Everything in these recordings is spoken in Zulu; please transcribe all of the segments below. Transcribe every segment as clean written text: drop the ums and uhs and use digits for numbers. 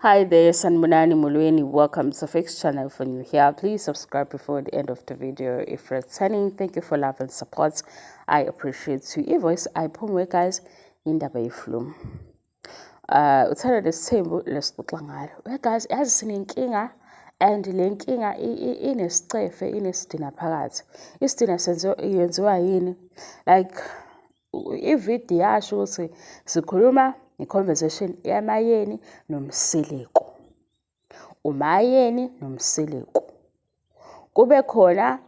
Hi there, Sanbonani Mulweni. Welcome to Fix channel. For new here, please subscribe before the end of the video. If you're returning, thank you for love and support. I appreciate you. Voice I pumwe guys in the bay flu. Uthanda lesithembu lesixoxa ngalo. Well guys, yazi sinenkinga and le nkinga inesicefe inesidina phakathi. Isidina yenziwa yini? Like ivideo yasho ukuthi sikhuluma i-conversation yamayeni nomsileko. Umayeni nomsileko. Kube khona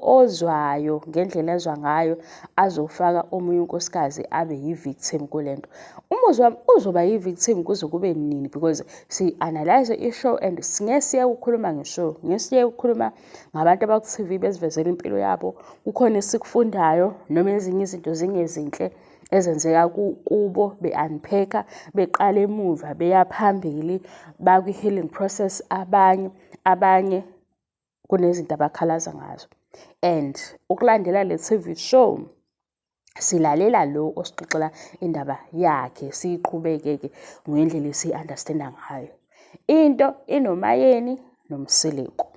ozwayo ngendlela ezwa ngayo azofaka omunye unkosikazi abe yi-victim kulento. Umuzwa uzoba yi-victim kuze kube nini because si-analyze i-show and ngesiye ukukhuluma nge-show. Ngesiye ukukhuluma ngabantu abaku-TV besivezela impilo yabo. Kukhona esikufundayo noma ezinye izinto zingezinhle ezenzeka kubo be-unpacka beqala emuva beya phambili bakwi-healing process abanye kunezinto abakhalaza ngazo. And ukulandela le TV show silalela lo osixoxela indaba yakhe siyiqhubeke ngendlela esi-understanda ngayo. Into inomayeni nomsileko.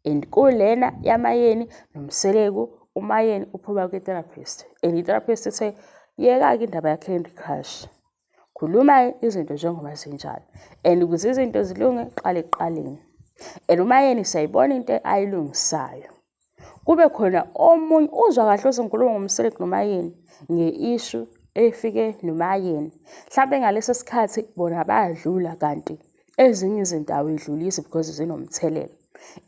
And kulena yamayeni nomsileko umayeni uphuma kwi-therapist. And i-therapist ithe yeka-ke indaba ya-Candy Crush. Khuluma izinto njengoba zinjalo. And ukuze izinto zilunge qale ekuqaleni. And umayeni sayibona into ayilungisayo. Kube khona omunye uzwa kahle uzinkulumo ngomsileko nomayeni nge-issue efike nomayeni. Mhlawumbe ngaleso sikhathi bona bayadlula kanti ezinye izinto awedlulisi because zinomthelela.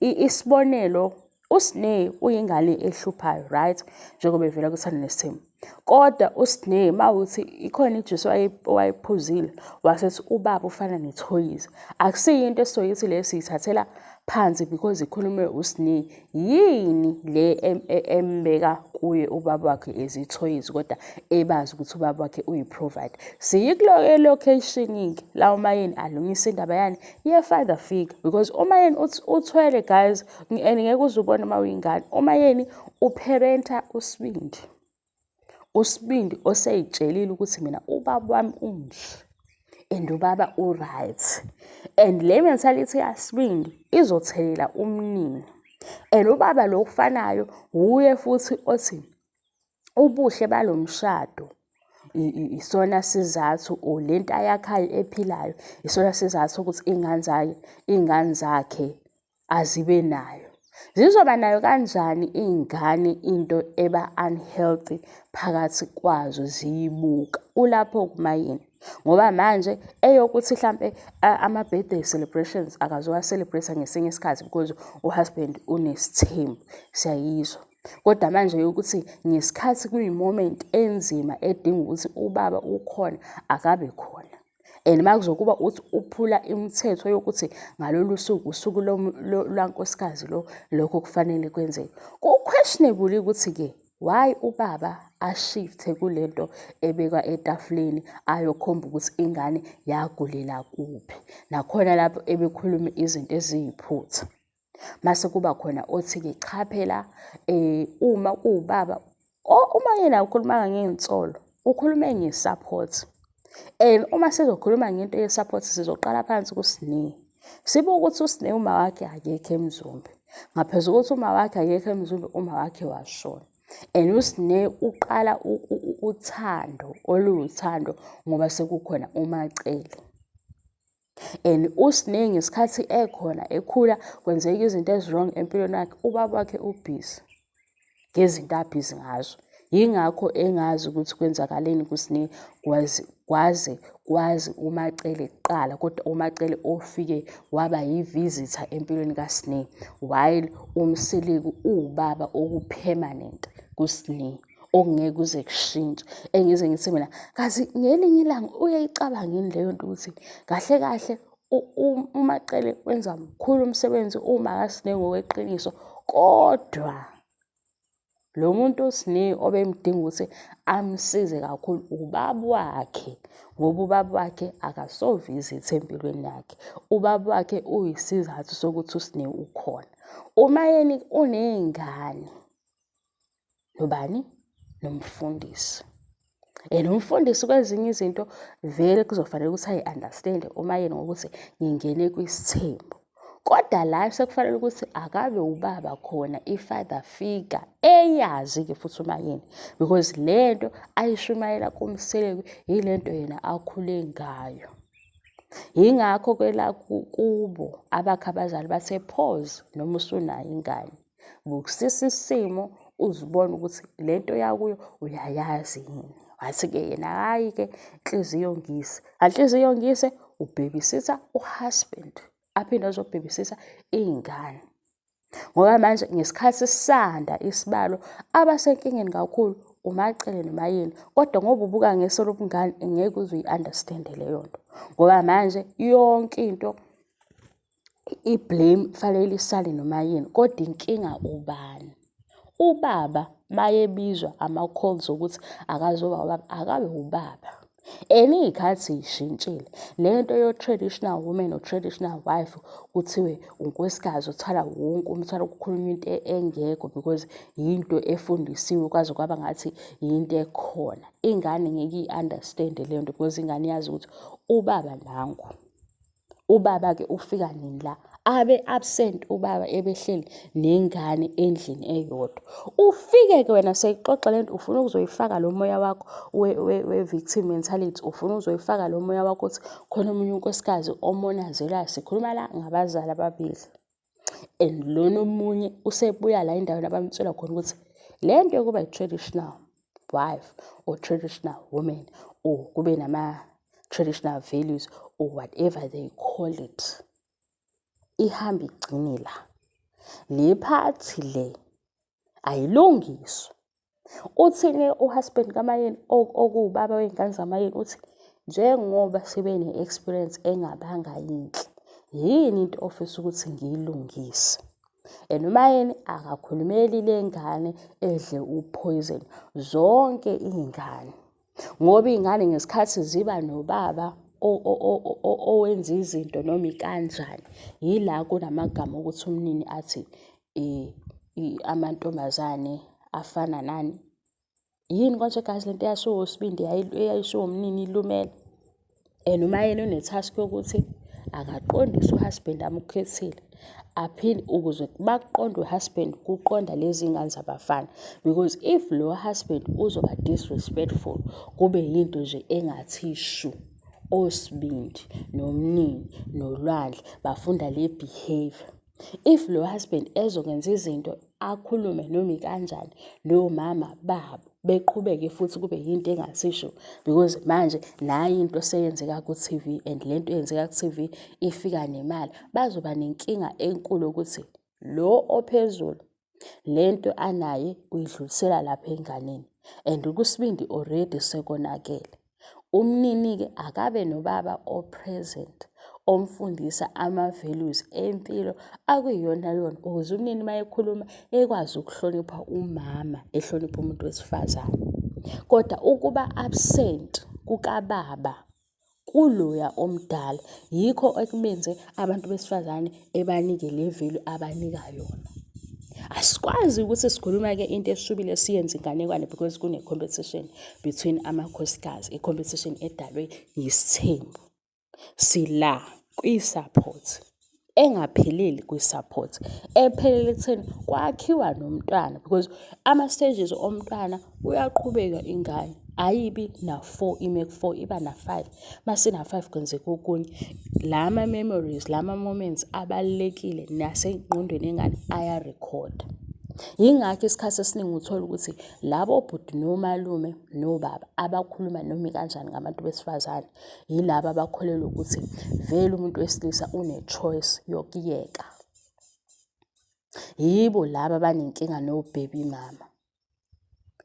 Isibonelo uSneh uyingane ehluphayo, right? Njengoba evela kuthanda nesithembu. Kodwa uSneh mawuthi ikhona ijuice wayiphuzile wasethi ubaba ufana nethoyizi. Akusiyinto esizoyithi le siyithathela phansi because ikhulume uSneh. Yini le embeka kuye ubaba wakhe ezithoyizi kodwa ebazi ukuthi ubaba wakhe uyiprovide. Siyikulo location la umayeni alungisa indaba yani ye-father figure because umayeni uthwele guys ngeke uzubona uma uyingane. Umayeni upherenta uSibindi. uSibindi oseyitshelile ukuthi mina ubaba wami umhle and ubaba uright. And le mentality yaSibindi izothelela umnini. And ubaba lo kufanayo uye futhi othi ubuhle balomshado isona sizathu olento ayakhayo ephilayo isona sizathu ukuthi ingane zakhe azibe nayo. Zizoba nayo kanjani ingane into eba unhealthy phakathi kwazo ziyibuka ulapho kumayini ngoba manje eyokuthi mhlambe ama birthday celebrations akazowa celebrate ngesinye isikhathi because uhusband unesithembu siyayizwa. Kodwa manje ukuthi ngesikhathi kuyi-moment enzima edinga ukuthi ubaba ukhona akabe khona. And makuzokuba uthi uphula imithetho yokuthi ngalolu suku usuku lwankosikazi lokho kufanele kwenzeke. Ku-questionable ukuthi ke why ubaba ashifte kulento ebekwa etafuleni ayokhomba ukuthi ingane yagulela kuphi. Nakhona lapho ebekhuluma izinto eziyiphutha. Mase kuba khona othi ke cha phela uma ubaba uma yena ukhuluma ngeinsolo ukhuluma ngesupport. And uma sizokhuluma ngento ye-support sizoqala phansi kuSneh. Sibuke ukuthi uSneh uma wakhe akekho eMzumbe. Ngaphezulu ukuthi uma wakhe akekho eMzumbe uma wakhe washona. And uSneh uqala uthando oluthando ngoba sekukhona uMacele. And uSneh ngesikhathi ekhona ekhula kwenzeka izinto ezwrong empilweni yakhe ubaba wakhe ubhizi ngezinto abhizi ngazo. Yingakho engazi ukuthi kwenzakaleni kuSneh kwazi uMacele kuqala kodwa uMacele ofike waba yi-visitor empilweni kaSneh while umsileko ubaba okupermanent kuSneh okungeke kuze kushintshe. Engize ngithi mina kazi ngelinye ilanga uyayicabangeni leyo nto ukuthi kahle kahle uMacele wenza mkhulu umsebenzi uma kaSneh ngokweqiniso kodwa lo muntu uSneh obemdinga ukuthi amsize kakhulu ubaba wakhe ngoba ubaba wakhe akasovisit empilweni yakhe. Ubaba wakhe uyisizathu sokuthi uSneh ukhona. Umayeni unengane nobani nomfundisi. And umfundisi kwezinye izinto vele kuzofanele ukuthi ayi-understand umayeni ngokuthi ngingene kwisithembu. Kodwa la sekufanele ukuthi akabe ubaba khona, i-father figure eyazi-ke futhi umayeni, because lento ayishumayela kumseleki yilento yena akhule ngayo. Yingakho-ke la kubo abakhe abazali bathe pause noma usunayo ingane, bukusisa isimo uzibone ukuthi lento yakuyo uyayazi yini. Wathi-ke yena hhayi-ke inhliziyo ngise, inhliziyo ngise ubhebisisa uhusband aphinde azobhebisisa iy'ngane. Ngoba manje ngesikhathi sisanda isibalo abasenkingeni kakhulu umacele nomayeni, kodwa ngoba ubuka ngeso lobungane ngeke uze uyi-understand leyo nto, ngoba manje yonke into i-blame fanele isale nomayeni, kodwa inkinga ubani? Ubaba mayebizwa ama-calls ukuthi akazoba ubaba, akabe ubaba. And iy'khathi zishintshile. Le nto yo-traditional woman no-traditional wife kuthiwe unkosikazi uthwala wonke umthwalo, kukhulunywa into engekho because yinto efundisiwe kwaze kwaba ngathi yinto ekhona. Ingane ngeke iyi-understand le nto because ingane yazi ukuthi ubaba nangu. Ubaba-ke ufika nini la? Abe absent ubaba ebehleli nengane endlini eyodwa. Ufike-ke wena seyixoxa lento ufuna ukuzoyifaka lo moya wakho we-victim mentality, ufuna ukuzoyifaka lo moya wakho ukuthi khona omunye unkosikazi omonazelayo. Sikhuluma la ngabazali ababili. And lona omunye usebuya la endaweni abamtshela khona ukuthi le nto yokuba i-traditional wife or traditional woman or kube nama-traditional values or whatever they call it, ihamba igcine la. Le phathi le ayilungiswa. Uthini uhusband kamayeni okuwubaba wey'ngane zamayeni? Uthi njengoba sibe ne-experience engabanga yinhle, yini into ofisa ukuthi ngiyilungise? And umayeni akakhulumeli le ngane edle uphoyizeni, zonke iy'ngane. Ngoba iy'ngane ngesikhathi ziba nobaba owenza izinto noma ikanjani, yila kunamagama ukuthi umnini athi amantombazane afana nani. Yini konje guys lento eyashiwo uSibindi eyayishiwo umnini ilumele. And umayeni une-task yokuthi akaqondise uhusband amukhethile, aphinde ukuze bakuqonde uhusband kuqonda lezi ngane zabafana, because if lo husband uzoba disrespectful kube yinto nje engathi shu, oSibindi nomnini noLwandle bafunda le behavior. If lo husband ezokwenza izinto akhulume noma ikanjani nomama babo beqhubeke futhi kube yinto engasisho, because manje nayo into seyenzeka ku-TV and le nto eyenzeka ku-TV ifika nemali, bazoba nenkinga enkulu ukuthi lo ophezulu le nto anaye uyidlulisela lapha enganeni. And kuSibindi already sekonakele. Umnini-ke akabe nobaba o-present omfundisa ama-values empilo akuyiyona yona, ukuze umnini uma ekhuluma ekwazi ukuhlonipha umama, ehlonipha umuntu wesifazane. Kodwa ukuba absent kukababa kuloya omdala yikho ekumenze abantu besifazane ebanike le value abanika yona. Asikwazi ukuthi sikhuluma-ke into esishubile siyenze inganekwane because kune-competition between amakhosikazi, i-competition edalwe yisithembu. Sila kwi-support engapheleli, kwi-support ephelele ekutheni kwakhiwa nomntwana, because ama-stages omntwana uyaqhubeka ingane, ayibi na-4 ime ku-4 iba na-5, masina-5 kwenzeka okunye. Lama memories, lama moments abalulekile nasengqondweni yengane ayarekhoda. Yingakho isikhathi esiningi uthola ukuthi labo bhuti nomalume nobaba abakhuluma noma kanjani ngabantu besifazane yilabo abakholelwa ukuthi vele umuntu wesilisa une-choice yokuyeka. Yibo laba abanenkinga no-baby mama.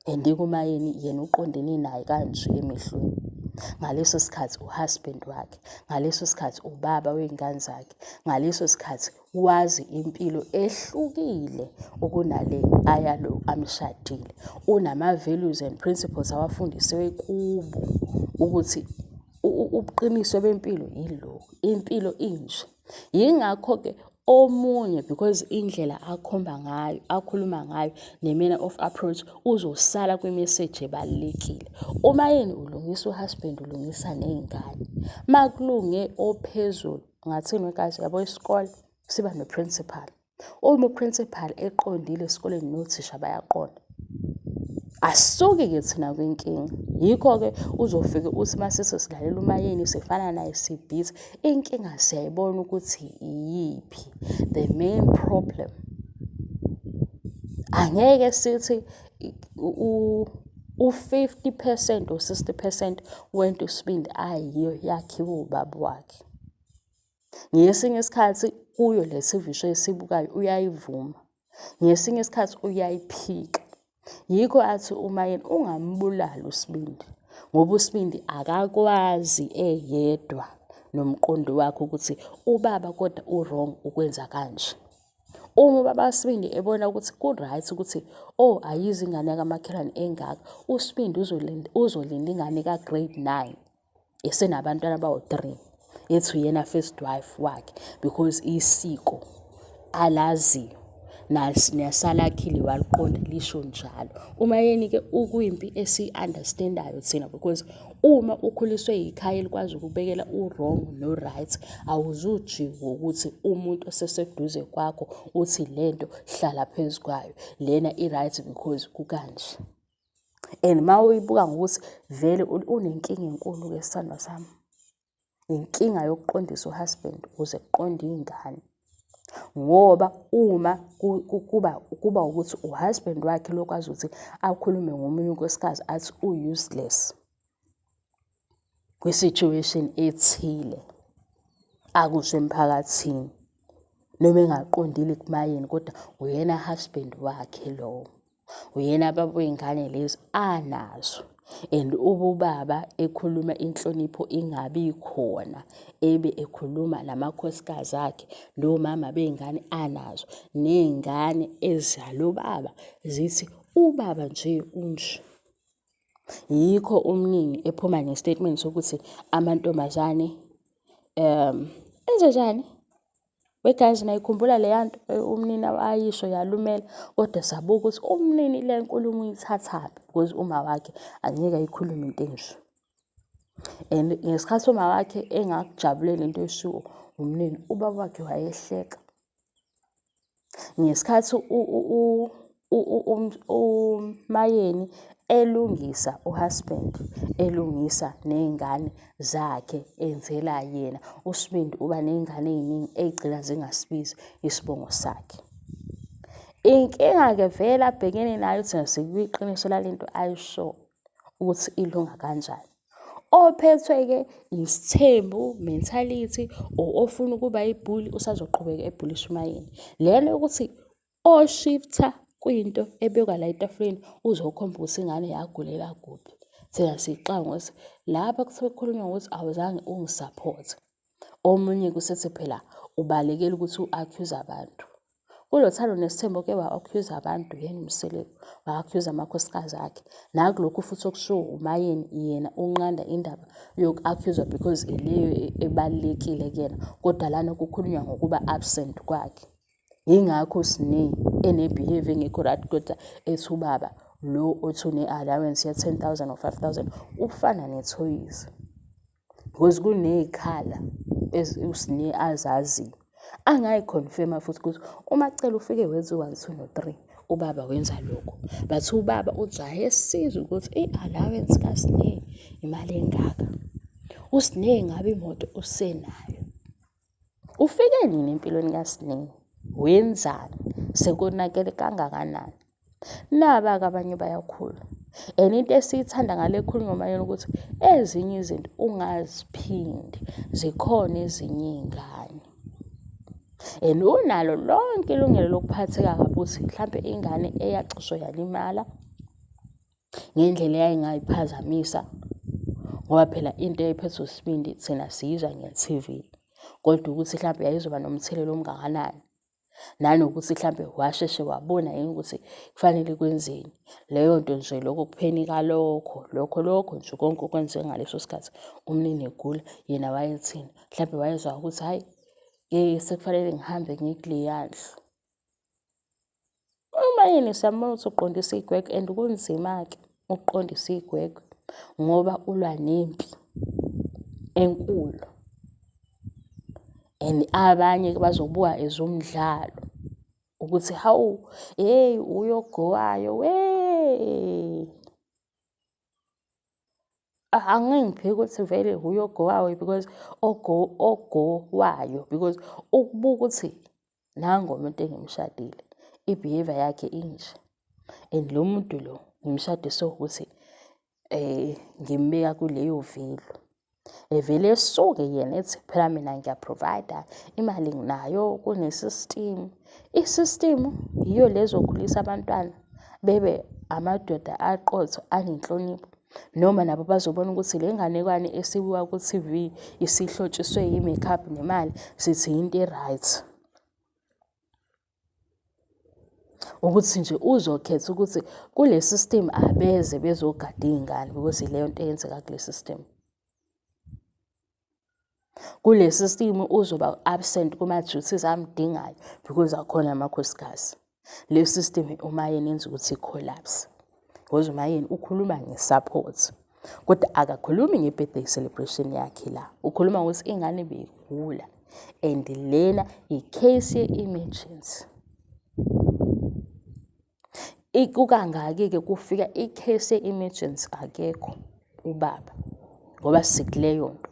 And kumayeni yena uqondene naye kanje emehlweni. Ngaleso sikhathi uhusband wakhe, ngaleso sikhathi ubaba wey'ngane zakhe, ngaleso sikhathi wazi impilo ehlukile ukunale ayalo amshadile. Unama-values and principles awafundisiwe kubo ukuthi ubuqiniswe bempilo yilokhu, impilo inje. Yingakho-ke Omunye because indlela akhuluma ngayo ne-manner of approach uzosala kwi-message ebalulekile. Uma yena ulungisa uhusband ulungisa ney'ngane. Makulunge ophezulu ngathini wekazi yabo isikole siba no-principal. Uma u-principal eqondile esikoleni nothisha bayaqonda. Asisuke-ke thina kwinkinga. Yikho-ke uzofike uthi masise silalela umayeni sifana naye sibhithi. Inkinga siyayibona ukuthi iyiphi. The main problem. Angeke sithi u-50% or 60% wento sibindi ayiyo yakhiwe ubaba wakhe. Ngesinye isikhathi kuyo le TV show esibukayo uyayivuma. Ngesinye isikhathi uyayiphika. Yikho athi umayeni ungambulali uSibindi ngoba uSibindi akakwazi eyedwa nomqondo wakhe ukuthi ubaba kodwa u-wrong ukwenza kanje. Uma ubaba uSibindi ebona ukuthi ku-right ukuthi ayize ingane yakamakhelwane engaka, uSibindi uzolinda ingane ka-grade 9 esenabantwana abawu-3 ethi uyena first wife wakhe because isiko alaziyo nesalakhile waliqonda lisho njalo. Umayeni-ke ukuyimpi esi-understandayo thina because uma ukhuliswe yikhaya elikwazi ukubekela u-wrong no-right, awuzujika ukuthi umuntu oseseduze kwakho uthi lento hlala phezu kwayo, lena i-right because kukanje. And uma uyibuka ngokuthi vele unenkinga enkulu-ke sithandwa sami. Inkinga yokuqondisa uhusband ukuze kuqonde iy'ngane. Ngoba uma kuba ukuthi uhusband wakhe lokwazi ukuthi akhulume ngomunye unkosikazi athi u-useless kwi-situation ethile, akusho emphakathini, noma engaqondile kumayeni, kodwa uyena husband wakhe lowo. Uyena baba wey'ngane lezi anazo. And ubaba ekhuluma inhlonipho ingabi khona, ebe ekhuluma namakhosikazi akhe, lo mama bey'ngane anazo. Ney'ngane ezalo baba zithi ubaba nje unje. Yikho umningi ephuma nestatement sokuthi amantombazane enzenjani? Wegazi nayikhumbula leyanto umnini ayisho yalumela, kodwa sabuka ukuthi umnini le nkulumo uyithathaphi because uma wakhe angeke ayikhulume into enje. And ngesikhathi uma wakhe engakujabulela into eshiwo umnini, ubaba wakhe wayehleka. Ngesikhathi umayeni elungisa uhusband, elungisa ney'ngane zakhe enzela yena, uSibindi uba ney'ngane ey'ningi ey'gcina zingasibizi isibongo sakhe. Inkinga-ke vele abhekene nayo thina sikuyiqiniso lalento ayisho ukuthi ilunga kanjani. Ophethwe-ke isithembu mentality or ofuna ukuba ibhuli usazoqhubeka ebhulisha umayeni. Lena yokuthi oshifta kwinto ebekwa la etafuleni uzokhomba ukuthi ingane yagulela kuphi. Thina siyixaka ngokuthi lapha kuthiwe kukhulunywa ngokuthi awuzange ungisupport. Omunye kusethi phela ubalekela ukuthi u-accuse abantu. Kulo thando nesithembo-ke wa-accuse abantu yena uMseleko, wa-accuse amakhosikazi akhe. Nakulokhu futhi okushiwo umayeni yena unqanda indaba yoku-accuse because ileyo ebalulekile kuyena, kodwa lana kukhulunywa ngokuba absent kwakhe. Yingakho siningi ene-behavior engekho right, kodwa ethi ubaba lo othi une-allowance ya-10,000 or 5,000 ufana nethoyizi. Because kuney'khala usine azaziyo. Angayikhonfirma futhi ukuthi umacela ufike wenza u-1, 2 no-3 ubaba wenza lokho. But ubaba ujahe esizwe ukuthi i-allowance kaSine imali engaka. uSine ngabe imoto usenayo. Ufike nini empilweni kaSine? Wenzani? Sekonakele kangakanani? Naba-ke abanye bayakhula. And into esiyithanda ngale khulunywa ngomayeni ukuthi ezinye izinto ungaziphindi, zikhona ezinye iy'ngane. And unalo lonke ilungelo lokuphatheka kabi ukuthi mhlampe ingane eyaxoshwa yalimala ngendlela eyayingayiphazamisa, ngoba phela into eyayiphethwe uSibindi thina siyizwa nge-TV, kodwa ukuthi mhlampe yayizoba nomthelela omngakanani, nanokuthi mhlampe washeshe wabona yini ukuthi kufanele kwenzeni. Leyo nto nje lokho kuphenika lokho nje konke okwenzeka ngaleso sikhathi umnini egula, yena wayethini, mhlampe wayezwa ukuthi hayi sekufanele ngihambe ngikuleya ndlu. Uma yini siyambona ukuthi uqondisa igwegwe and kunzima-ke ukuqondisa igwegwe ngoba ulwa nempi enkulu and abanye bazobuka ezomdlalo ukuthi hawu, hey, uyogowayo angeke ngibheke ukuthi vele uyogowayo because ogowayo because ukubuka ukuthi nangu umuntu engimshadile i-behavior yakhe inje and lo muntu lo ngimshadise ukuthi ngimbeka kuleyo velo. Vele esuke yena ethi phela mina ngiyaprovide, imali nginayo, kune-system. I-system yiyo lezokhulisa abantwana bebe amadoda aqotho anenhlonipho, noma nabo bazobona ukuthi le nganekwane esibuka ku-TV isihlotshiswe yi-makeup nemali sithi into e-right. Ukuthi nje uzokhetha ukuthi kule system abeze bezogada iy'ngane because leyo nto eyenzeka kule system. Kule system uzoba absent kuma-duties amdingayo because akhona amakhosikazi. Le system uMayeni yenza ukuthi i-collapse because uMayeni ukhuluma nge-support kodwa akakhulumi nge-birthday celebration yakhe la. Ukhuluma ukuthi ingane beyigula and lena i-case ye-emergency. Kukangaki-ke kufika i-case ye-emergency akekho ubaba ngoba sikuleyo nto.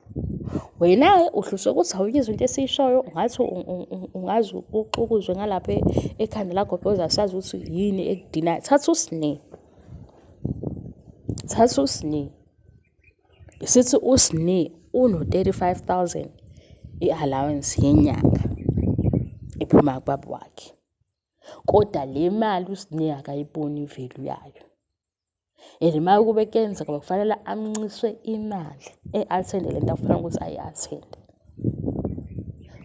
Wena-ke uhlushwa ukuthi awuyizwa into esiyishoyo, ngathi ungazi uxukuzwe ngalapha ekhanda lakho because asazi ukuthi yini ekudinayo. Thatha usini. Sithi usini uno-35,000 i-allowance yenyanga iphuma kubaba wakhe. Kodwa le mali usini akayiboni ivelu yayo. And uma kube kuyenzeka kufanele amnciswe imali e-athende lento akufanele ukuthi ayi-athende.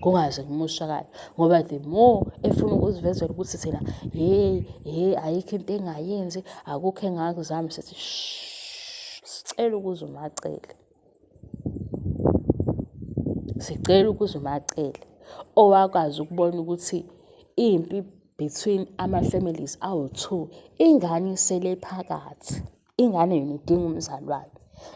Kungaze kumoshakala ngoba the more efuna ukuzivezela ukuthi thina ayikho into engayenzi, akukho engakuzama, sithi sicela ukuze umacele. Sicela ukuze umacele owakwazi ukubona ukuthi impi between ama-families awu-2 ingane isele phakathi. Ingane yona idinga umzali wayo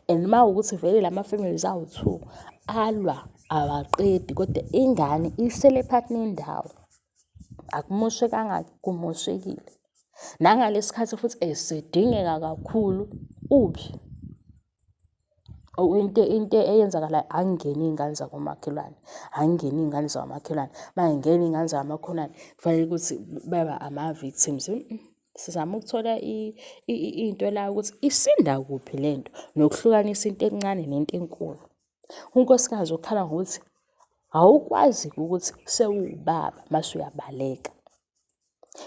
and uma ukuthi vele lama-families awu-2 alwa awaqedi kodwa ingane isele phakathi nendawo, akumoshekanga, kumoshekile. Nangalesikhathi futhi esedingeka kakhulu uphi into eyenzakalayo, angingeni iy'ngane zakomakhelwane, angingeni iy'ngane zakamakhelwane. Uma ngingena iy'ngane zakamakhelwane kufanele ukuthi beba ama-victims. Sizama ukuthola into la ukuthi isinda kuphi lento nokuhlukanisa into encane nento enkulu. Unkosikazi ukhala ngokuthi awukwazi ukuthi sewubaba mase uyabaleka.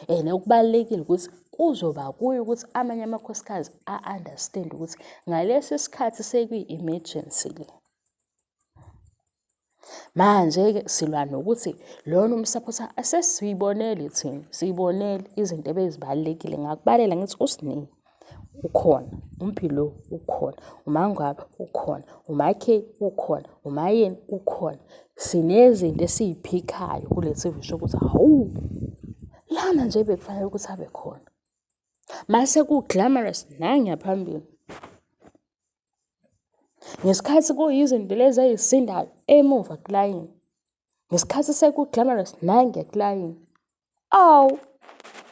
And okubalulekile ukuthi kuzoba kuyo ukuthi amanye amakhosikazi a-understand ukuthi ngalesi sikhathi sekuyi-emergency le. Manje-ke silwa nokuthi lona umsapotha asesiyibonele thina, siyibonele izinto ebezibalulekile. Ngakubalela ngithi usini ukhona, uMphilo ukhona, uMangwabi ukhona, uMakhe ukhona, uMayeni ukhona. Sinezinto esiy'phikhayo kule TV show ukuthi hawu, lana nje bekufanele ukuthi abe khona. Mase ku-glamorous nangiyaphambili. Ngesikhathi kuyizinto lezi ey'sindayo emuva kulayini, ngesikhathi seku-glamorous nangekulayini. Awu,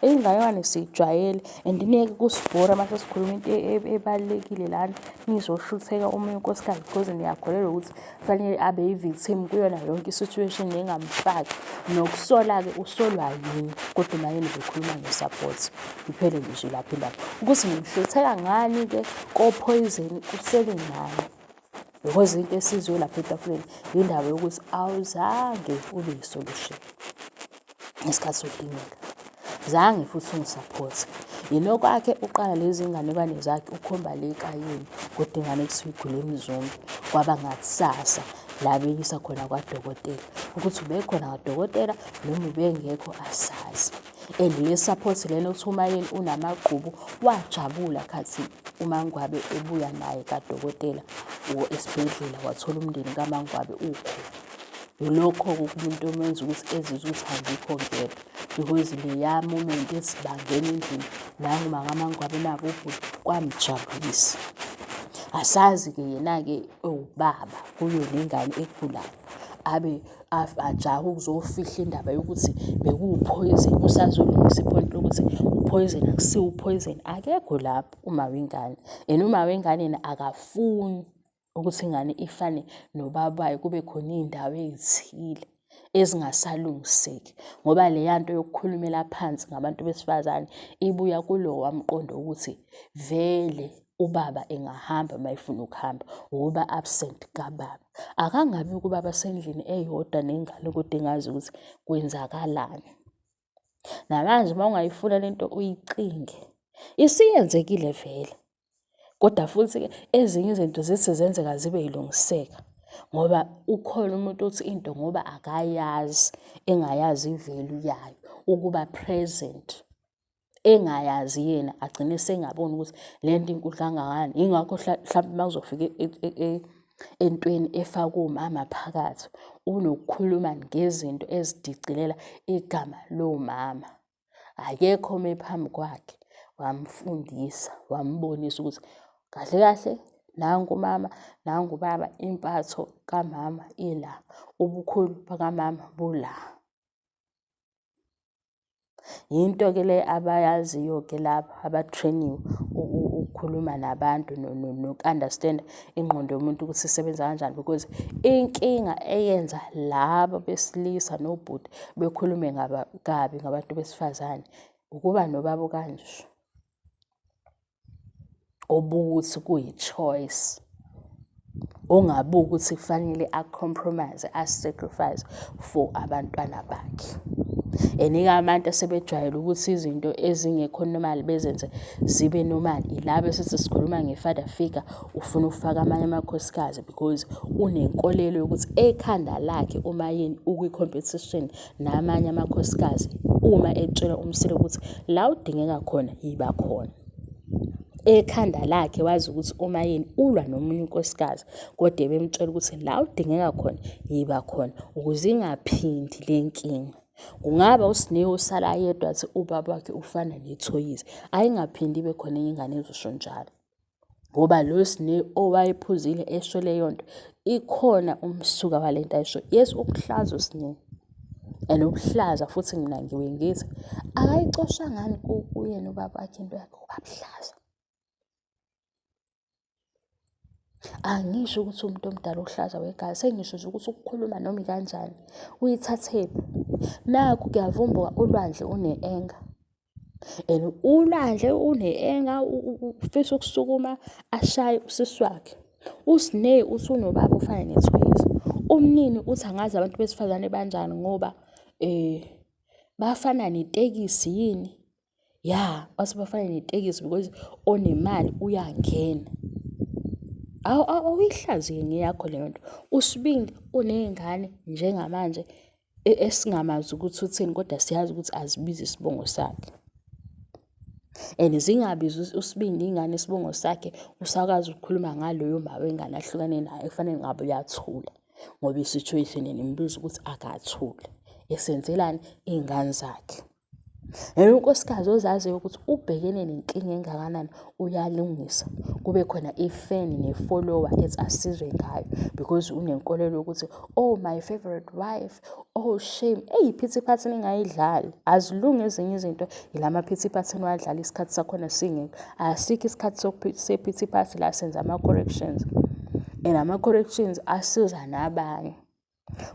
inganekwane siyijwayele and niyeke kusibhora mase sikhuluma into ebalulekile lana nizoshutheka omunye unkosikazi because niyakholelwa ukuthi kufanele abe yi-victim kuyona yonke i-situation engamfaki. Nokusola-ke usolwa yini kodwa uMayeni bekhuluma nge-support. Iphele nje lapho lapho ukuthi ngimhlutheka ngani-ke kophoyizeni kusele ngani because into esizwe lapha etafuleni indaba yokuthi awuzange ube yi-solution ngesikhathi sodingeka. Zange futhi ungisapothe. Yinokwakhe uqala lezi nganekwane zakhe ukhomba le ekayeni kodwa ingane kuthiwa igule emzombe kwaba ngakusasa la beyisa khona kwadokotela ukuthi ubekhona kadokotela noma ubengekho asazi. And le support lena ukuthi uMayeni unamagqubu wajabula khathi uMangwabe ebuya naye kadokotela esibhedlela wathola umndeni kaMangwabe ukhona. Lokho-ke umuntu omenza ukuthi ezizwe ukuthi angikho ngedwa, because leya moment ethi bangena endlini nangu nabo ubhuti kwamjabulisa. Asazi-ke yena-ke ewubaba kuyo nengane ekhulayo, abe ajahe ukuzofihla indaba yokuthi bekuwuphoyizeni, usazolungisa iphonto lokuthi uphoyizeni akusiwo uphoyizeni. Akekho lapho uma wengane, and uma wengane yena akafuni ukuthi ingane ifane nobaba wayo, kube khona iy'ndawo ey'thile ezingasalungiseki, ngoba leya nto yokukhulumela phansi ngabantu besifazane ibuya kulowa mqondo ukuthi vele ubaba engahamba uma efuna ukuhamba, ukuba absent kababa. Akangabi ukubaba sendlini eyodwa nengane kodwa engazi ukuthi kwenzakalani. Namanje uma ungayifuna lento uyicinge, isiyenzekile vele. Kodwa futhi-ke ezinye izinto zithi zenzeka zibe yilungiseka, ngoba ukhona umuntu othi into ngoba akayazi, engayazi i-value yayo, ukuba present, engayazi yena agcine sengaboni ukuthi le nto inkulu kangakanani. Yingakho mhlawumbe uma kuzofika entweni efaka umama phakathi, unokukhuluma ngezinto ezidicilela igama lomama. Akekho ome phambi kwakhe wamfundisa, wambonisa ukuthi kahle kahle nangu umama, nangu ubaba, impatho kamama ila, ubukhulu bakamama bula. Yinto-ke le abayaziyo-ke labo abatreniwe ukukhuluma nabantu noku-understand ingqondo yomuntu ukuthi isebenza kanjani, because inkinga eyenza laba besilisa nobhuti bekhulume kabi ngabantu besifazane ukuba nobaba kanje, obukuthi kuyi-choice, ongabuki ukuthi kufanele a-compromise, a-sacrifice for abantwana bakhe. And-ke abantu asebejwayele ukuthi izinto ezingekho normal bezenze zibe normal, ilaba esithi sikhuluma nge-father figure, ufuna ukufaka amanye amakhosikazi because unenkolelo yokuthi ekhanda lakhe uma yini ukwi-competition namanye amakhosikazi, uma etshela umsile ukuthi la udingeka khona yiba khona. Ekhanda lakhe wazi ukuthi uma yini ulwa nomunye unkosikazi, kodwa bemtshela ukuthi la udingeka khona yiba khona, ukuze ingaphindi le nkinga. Kungaba uSinewe usala yedwa athi ubaba wakhe ufana nethoyizi, ayingaphindi ibe khona enye ingane ezosho njalo, ngoba lo Sinewe owayephuzile esho leyo nto, ikhona umsuka walento ayisho. Yes, ukuhlaza uSinewe, and ukuhlaza futhi mina ngiwe ngithi akayicosha ngani kuyena ubaba wakhe into yakhe ubabuhlaza. Angisho ukuthi umuntu omdala uhlaza wegazi, sengisho nje ukuthi ukukhuluma noma kanjani uyithathephi. Nakhu kuyavumbuka ulwandle une-enga, and ulwandle une-enga ufisa ukusukuma ashaye usisi wakhe. uSinewe uthi unobaba ofana nethoyizi. Umnini uthi angazi abantu besifazane banjani ngoba bafana netekisi yini. Ya, wathi bafana netekisi because onemali uyangena. Awuyihlaziye ngeyakho leyo nto. uSibindi uney'ngane njengamanje esingamazi ukuthi uthini, kodwa siyazi ukuthi azibizi isibongo sakhe. And zingabizi uSibindi ingane isibongo sakhe, usakwazi ukukhuluma ngaloyo mba wengane ahlukane naye, kufanele ngabe uyathula, ngoba i-situation imbiza ukuthi akathule. Esenzelani? Iy'ngane zakhe. Unkosikazi ozaziyo ukuthi ubhekene nenkinga engakanani uyalungisa, kube khona ifeni ne-follower ethi asizwe ngayo, because unenkolelo yokuthi oh my favorite wife, oh shame. Pity pattern ingayidlali, azilungi ezinye izinto ilama pity pattern wadlala isikhathi sakhona singekho. Asikho isikhathi se-pity pattern la senza ama-corrections, and ama-corrections asiza nabanye,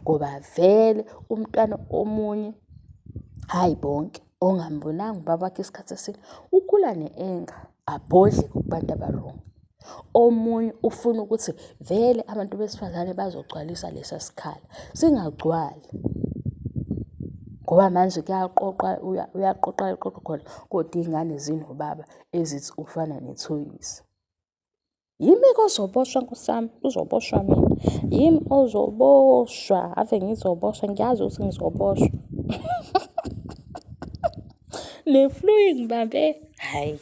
ngoba vele umntwana omunye, hayi bonke, ongambonanga ubaba wakhe isikhathi esini ukhula ne-enga, abhodle kubantu abarongo. Omunye ufuna ukuthi vele abantu besifazane bazogcwalisa lesa sikhala, singagcwali, ngoba manje kuyaqoqa, uyaqoqa khona, kodwa iy'ngane zinobaba ezithi ufana nethoyizi. Yimi-ke ozoboshwa nkosami, uzoboshwa mina, yimi ozoboshwa, ave ngizoboshwa, ngiyazi ukuthi ngizoboshwa. Le flu ingibambe, hayi.